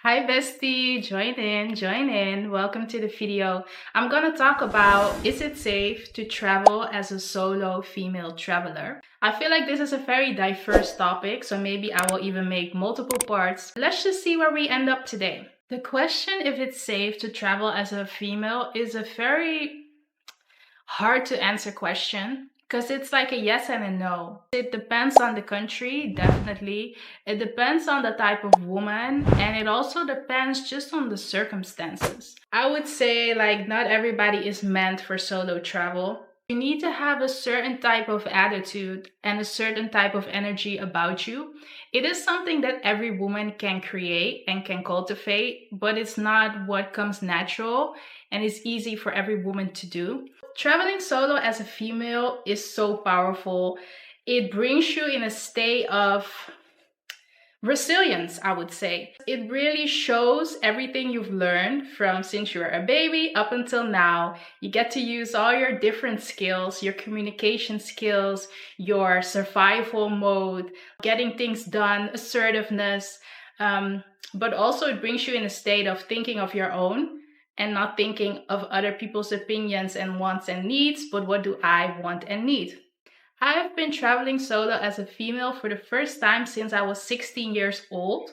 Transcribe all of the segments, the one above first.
Hi bestie, join in. Welcome to the video. I'm gonna talk about, is it safe to travel as a solo female traveler? I feel like this is a very diverse topic, so maybe I will even make multiple parts. Let's just see where we end up today. The question if it's safe to travel as a female is a very hard to answer question because it's like a yes and a no. It depends on the country, definitely. It depends on the type of woman, and it also depends just on the circumstances. I would say like not everybody is meant for solo travel. You need to have a certain type of attitude and a certain type of energy about you. It is something that every woman can create and can cultivate, but it's not what comes natural and is easy for every woman to do. Traveling solo as a female is so powerful. It brings you in a state of resilience, I would say. It really shows everything you've learned from since you were a baby up until now. You get to use all your different skills, your communication skills, your survival mode, getting things done, assertiveness. But also it brings you in a state of thinking of your own and not thinking of other people's opinions and wants and needs, but what do I want and need? I have been traveling solo as a female for the first time since I was 16 years old.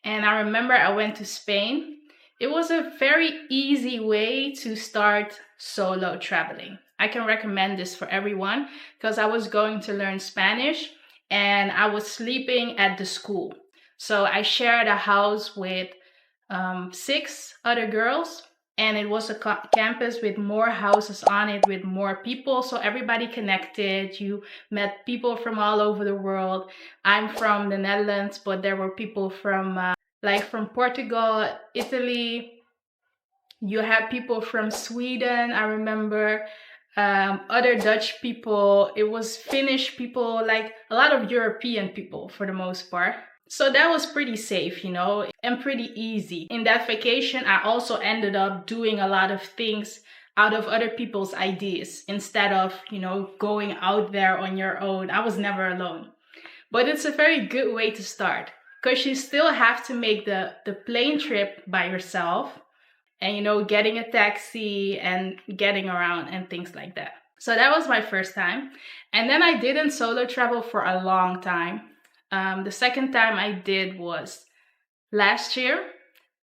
And I remember I went to Spain. It was a very easy way to start solo traveling. I can recommend this for everyone because I was going to learn Spanish and I was sleeping at the school. So I shared a house with 6 other girls, and it was a campus with more houses on it, with more people, so everybody connected. You met people from all over the world. I'm from the Netherlands, but there were people from from Portugal, Italy. You had people from Sweden, I remember, other Dutch people. It was Finnish people, like a lot of European people for the most part. So that was pretty safe, and pretty easy. In that vacation, I also ended up doing a lot of things out of other people's ideas instead of, going out there on your own. I was never alone. But it's a very good way to start because you still have to make the plane trip by yourself and, getting a taxi and getting around and things like that. So that was my first time. And then I didn't solo travel for a long time. The second time I did was last year,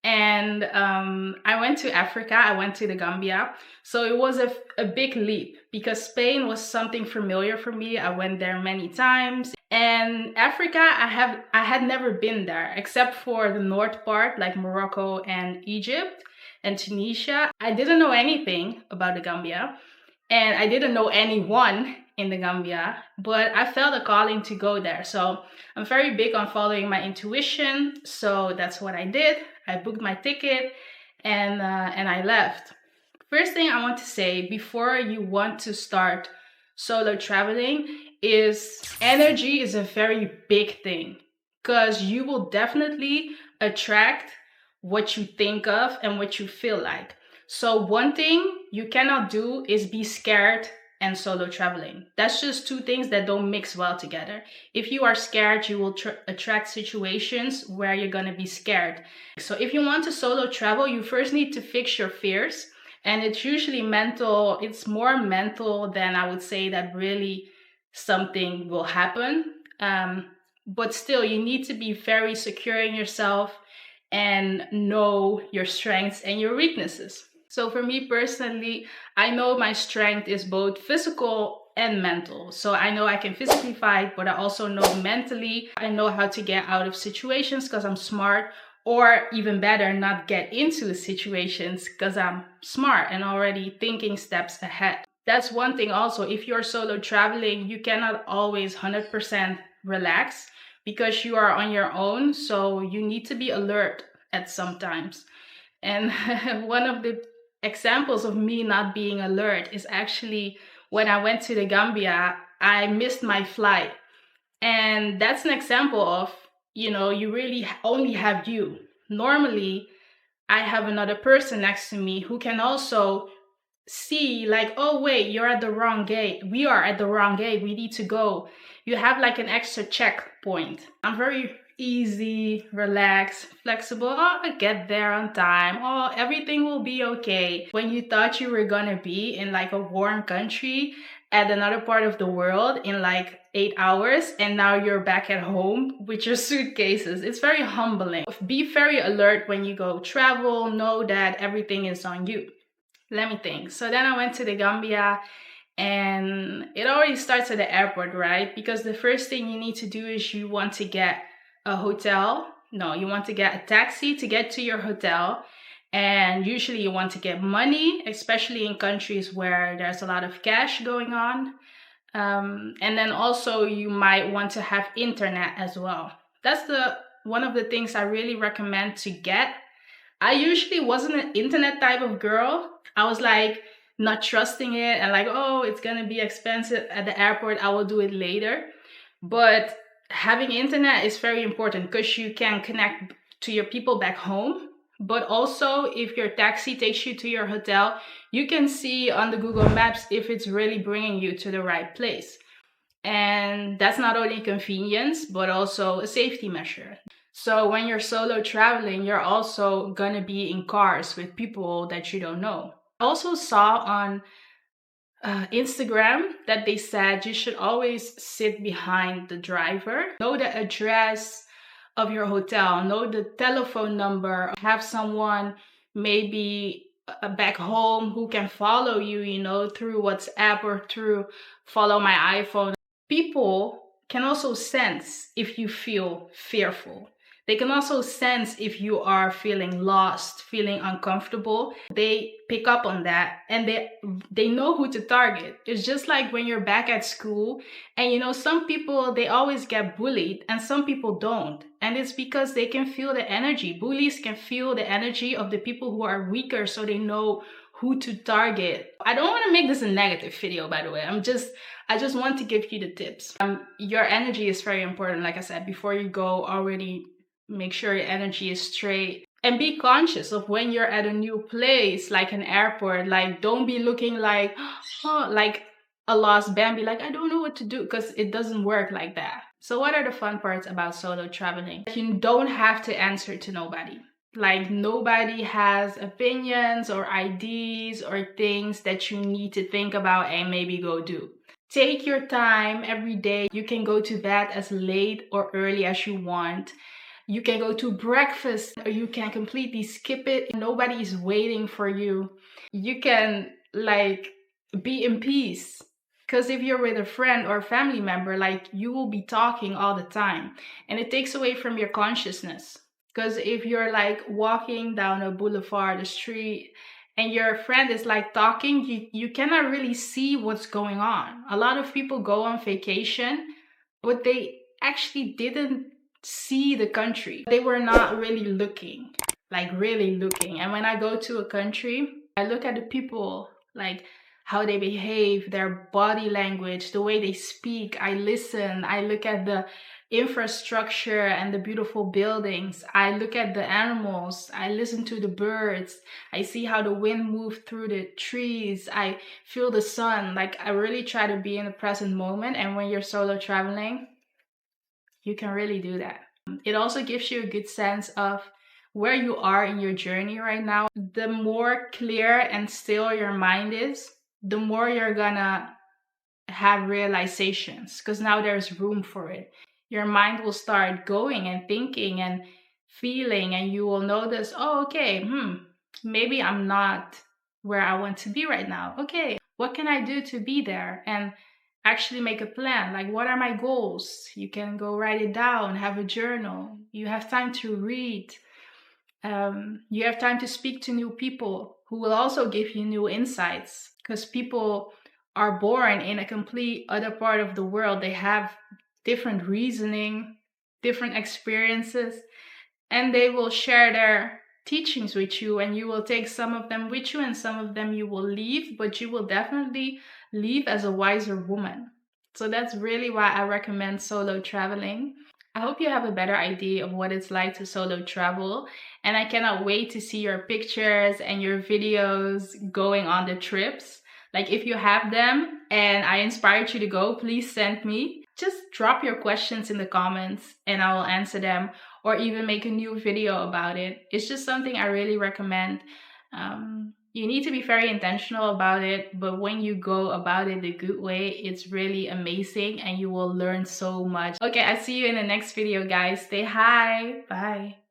and I went to Africa. I went to the Gambia. So it was a big leap because Spain was something familiar for me. I went there many times. And Africa, I had never been there except for the north part, like Morocco and Egypt and Tunisia. I didn't know anything about the Gambia, and I didn't know anyone in the Gambia, but I felt a calling to go there. So I'm very big on following my intuition. So that's what I did. I booked my ticket and I left. First thing I want to say before you want to start solo traveling is energy is a very big thing because you will definitely attract what you think of and what you feel like. So one thing you cannot do is be scared and solo traveling. That's just two things that don't mix well together. If you are scared, you will attract situations where you're gonna be scared. So if you want to solo travel, you first need to fix your fears. And it's usually mental. It's more mental than I would say that really something will happen. But still, you need to be very secure in yourself and know your strengths and your weaknesses. So for me personally, I know my strength is both physical and mental. So I know I can physically fight, but I also know mentally, I know how to get out of situations because I'm smart, or even better, not get into situations because I'm smart and already thinking steps ahead. That's one thing also. If you're solo traveling, you cannot always 100% relax because you are on your own. So you need to be alert at some times. And one of the examples of me not being alert is actually when I went to the Gambia, I missed my flight. And that's an example of, you really only have you. Normally, I have another person next to me who can also see like, oh wait, you're at the wrong gate. We are at the wrong gate. We need to go. You have like an extra checkpoint. I'm very easy, relaxed, flexible. Oh, I get there on time. Oh, everything will be okay. When you thought you were gonna be in like a warm country at another part of the world in like 8 hours, and now you're back at home with your suitcases. It's very humbling. Be very alert when you go travel. Know that everything is on you. Let me think. So then I went to the Gambia, and it already starts at the airport, right? Because the first thing you need to do is you want to get a hotel. No, you want to get a taxi to get to your hotel. And usually you want to get money, especially in countries where there's a lot of cash going on. And then also you might want to have internet as well. That's the one of the things I really recommend to get. I usually wasn't an internet type of girl. I was like not trusting it and like, oh, it's gonna be expensive at the airport. I will do it later. But having internet is very important because you can connect to your people back home. But also, if your taxi takes you to your hotel, you can see on the Google Maps if it's really bringing you to the right place. And that's not only convenience, but also a safety measure. So when you're solo traveling, you're also gonna be in cars with people that you don't know. I also saw on Instagram that they said you should always sit behind the driver, know the address of your hotel, know the telephone number, have someone maybe back home who can follow you, through WhatsApp or through Follow My iPhone. People can also sense if you feel fearful. They can also sense if you are feeling lost, feeling uncomfortable. They pick up on that and they know who to target. It's just like when you're back at school and some people, they always get bullied and some people don't. And it's because they can feel the energy. Bullies can feel the energy of the people who are weaker, so they know who to target. I don't want to make this a negative video, by the way. I just want to give you the tips. Your energy is very important. Like I said, before you go, already make sure your energy is straight. And be conscious of when you're at a new place, like an airport. Like, don't be looking like, like a lost Bambi, like, I don't know what to do, because it doesn't work like that. So what are the fun parts about solo traveling? You don't have to answer to nobody. Like, nobody has opinions or ideas or things that you need to think about and maybe go do. Take your time every day. You can go to bed as late or early as you want. You can go to breakfast or you can completely skip it. Nobody is waiting for you. You can like be in peace. Because if you're with a friend or a family member, like, you will be talking all the time and it takes away from your consciousness. Because if you're like walking down a boulevard, a street, and your friend is like talking, you cannot really see what's going on. A lot of people go on vacation, but they actually didn't see the country. They were not really looking, like really looking. And when I go to a country, I look at the people, like how they behave, their body language, the way they speak. I listen, I look at the infrastructure and the beautiful buildings. I look at the animals, I listen to the birds, I see how the wind moves through the trees, I feel the sun. Like, I really try to be in the present moment. And when you're solo traveling, you can really do that. It also gives you a good sense of where you are in your journey right now. The more clear and still your mind is, the more you're gonna have realizations, because now there's room for it. Your mind will start going and thinking and feeling, and you will notice, oh, okay, maybe I'm not where I want to be right now. Okay, what can I do to be there? And actually make a plan. Like, what are my goals? You can go write it down, have a journal. You have time to read. You have time to speak to new people who will also give you new insights, because people are born in a complete other part of the world. They have different reasoning, different experiences, and they will share their teachings with you, and you will take some of them with you and some of them you will leave, but you will definitely leave as a wiser woman. So that's really why I recommend solo traveling. I hope you have a better idea of what it's like to solo travel, and I cannot wait to see your pictures and your videos going on the trips. Like, if you have them and I inspired you to go, please send me. just drop your questions in the comments and I will answer them, or even make a new video about it. It's just something I really recommend. You need to be very intentional about it, but when you go about it the good way, it's really amazing and you will learn so much. Okay, I see you in the next video, guys. Say hi. Bye.